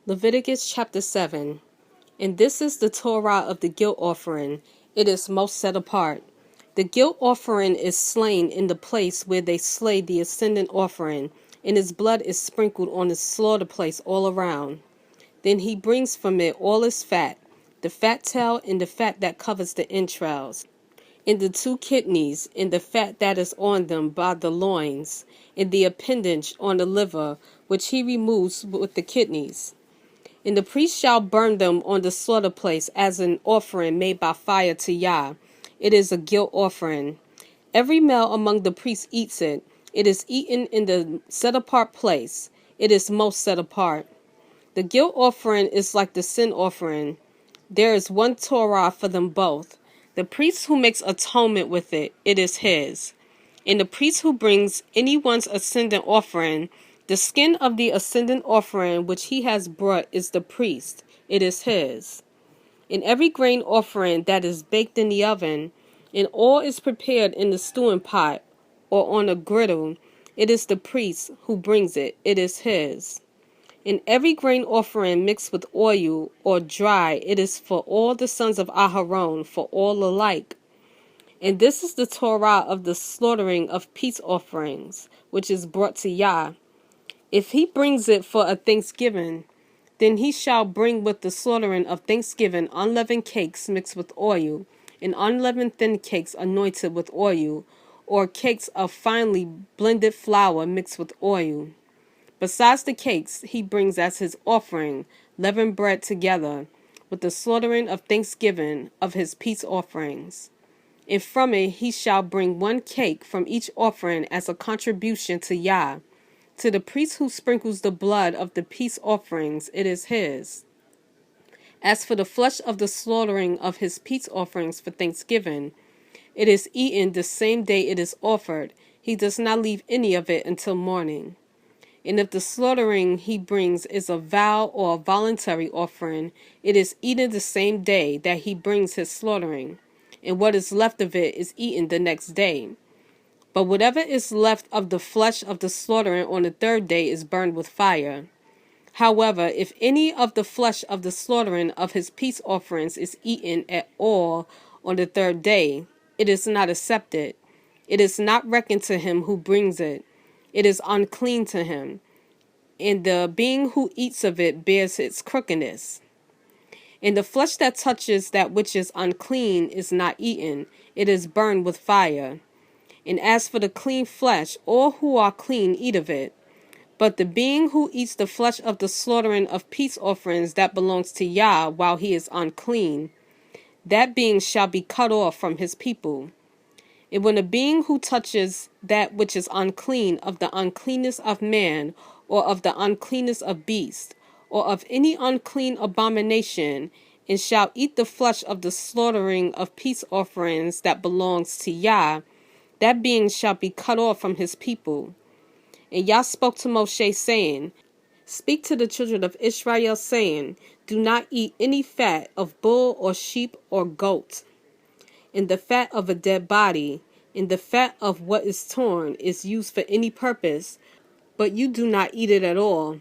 Leviticus chapter 7. And this is the Torah of the guilt offering. It is most set apart. The guilt offering is slain in the place where they slay the ascendant offering, and his blood is sprinkled on the slaughter place all around. Then he brings from it all its fat, the fat tail and the fat that covers the entrails, and the two kidneys, and the fat that is on them by the loins, and the appendage on the liver, which he removes with the kidneys. And the priest shall burn them on the slaughter place as an offering made by fire to Yah. It is a guilt offering. Every male among the priests eats it. It is eaten in the set-apart place. It is most set apart. The guilt offering is like the sin offering. There is one Torah for them both. The priest who makes atonement with it, it is his. And the priest who brings anyone's ascendant offering, the skin of the ascendant offering which he has brought is the priest, it is his. And every grain offering that is baked in the oven, and all is prepared in the stewing pot or on a griddle, it is the priest who brings it, it is his. And every grain offering mixed with oil or dry, it is for all the sons of Aharon, for all alike. And this is the Torah of the slaughtering of peace offerings, which is brought to Yah. If he brings it for a thanksgiving, then he shall bring with the slaughtering of thanksgiving unleavened cakes mixed with oil, and unleavened thin cakes anointed with oil, or cakes of finely blended flour mixed with oil. Besides the cakes, he brings as his offering leavened bread together with the slaughtering of thanksgiving of his peace offerings. And from it he shall bring one cake from each offering as a contribution to Yah. To the priest who sprinkles the blood of the peace offerings, it is his. As for the flesh of the slaughtering of his peace offerings for thanksgiving, it is eaten the same day it is offered. He does not leave any of it until morning. And if the slaughtering he brings is a vow or a voluntary offering, it is eaten the same day that he brings his slaughtering, and what is left of it is eaten the next day. But whatever is left of the flesh of the slaughtering on the third day is burned with fire. However, if any of the flesh of the slaughtering of his peace offerings is eaten at all on the third day, it is not accepted. It is not reckoned to him who brings it. It is unclean to him, and the being who eats of it bears its crookedness. And the flesh that touches that which is unclean is not eaten, it is burned with fire. And as for the clean flesh, all who are clean eat of it. But the being who eats the flesh of the slaughtering of peace offerings that belongs to Yah while he is unclean, that being shall be cut off from his people. And when a being who touches that which is unclean of the uncleanness of man, or of the uncleanness of beast, or of any unclean abomination, and shall eat the flesh of the slaughtering of peace offerings that belongs to Yah, that being shall be cut off from his people. And Yah spoke to Moshe, saying, Speak to the children of Israel, saying, Do not eat any fat of bull or sheep or goat, and the fat of a dead body, and the fat of what is torn is used for any purpose, but you do not eat it at all.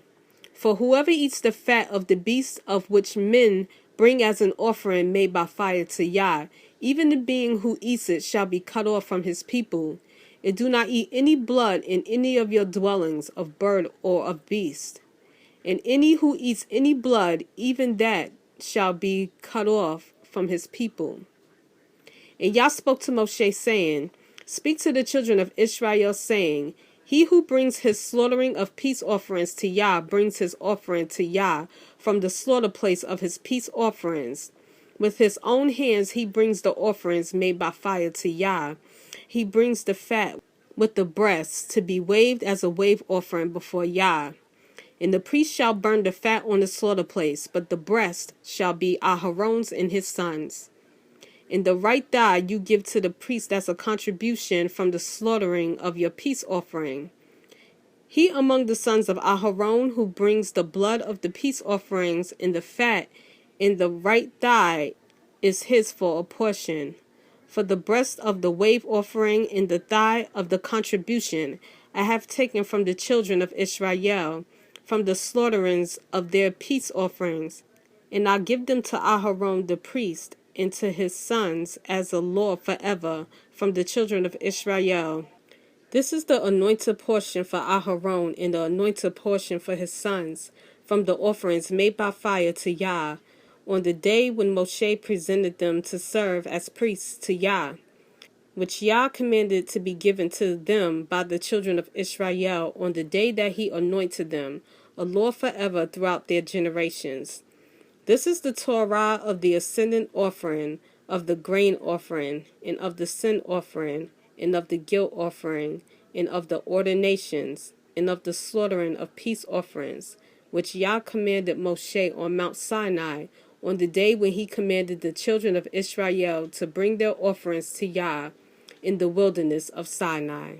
For whoever eats the fat of the beasts of which men bring as an offering made by fire to Yah, even the being who eats it shall be cut off from his people. And do not eat any blood in any of your dwellings of bird or of beast. And any who eats any blood, even that shall be cut off from his people. And Yah spoke to Moshe, saying, Speak to the children of Israel, saying, He who brings his slaughtering of peace offerings to Yah brings his offering to Yah from the slaughter place of his peace offerings. With his own hands he brings the offerings made by fire to Yah. He brings the fat with the breasts to be waved as a wave offering before Yah. And the priest shall burn the fat on the slaughter place, but the breast shall be Aharon's and his sons'. And the right thigh you give to the priest as a contribution from the slaughtering of your peace offering. He among the sons of Aharon who brings the blood of the peace offerings and the fat in the right thigh is his for a portion. For the breast of the wave offering and the thigh of the contribution I have taken from the children of Israel, from the slaughterings of their peace offerings, and I give them to Aharon the priest and to his sons as a law forever from the children of Israel. This is the anointed portion for Aharon and the anointed portion for his sons, from the offerings made by fire to Yah, on the day when Moshe presented them to serve as priests to Yah, which Yah commanded to be given to them by the children of Israel on the day that he anointed them, a law forever throughout their generations. This is the Torah of the ascendant offering, of the grain offering, and of the sin offering, and of the guilt offering, and of the ordinations, and of the slaughtering of peace offerings, which Yah commanded Moshe on Mount Sinai, on the day when he commanded the children of Israel to bring their offerings to Yah in the wilderness of Sinai.